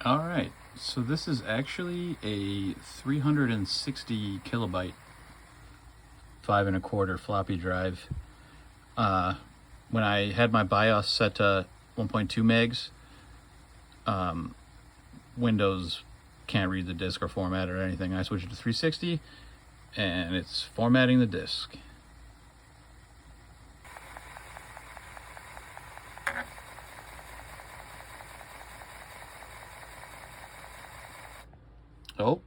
All right, so this is actually a 360 kilobyte 5 1/4 floppy drive. When I had my BIOS set to 1.2 megs, Windows can't read the disk or format it or anything. I switched it to 360 and it's formatting the disk. Oh.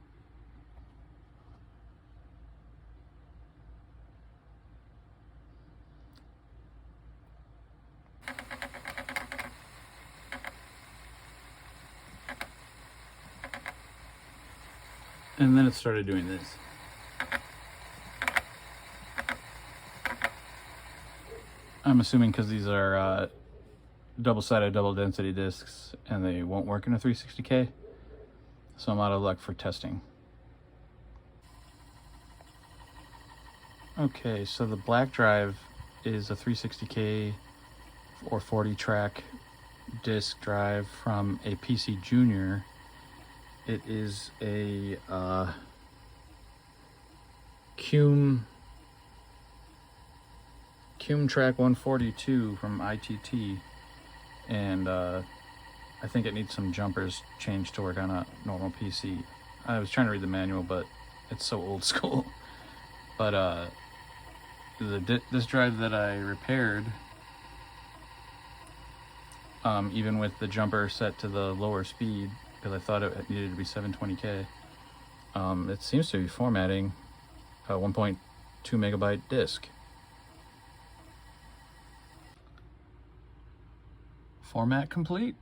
And then it started doing this. I'm assuming because these are double-sided, double-density discs and they won't work in a 360K. So I'm out of luck for testing. Okay, so the black drive is a 360K or 40 track disc drive from a PC Junior. It is a Cume Track 142 from ITT, and I think it needs some jumpers changed to work on a normal PC. I was trying to read the manual, but it's so old school. But this drive that I repaired, even with the jumper set to the lower speed, because I thought it needed to be 720K, it seems to be formatting a 1.2 megabyte disk. Format complete.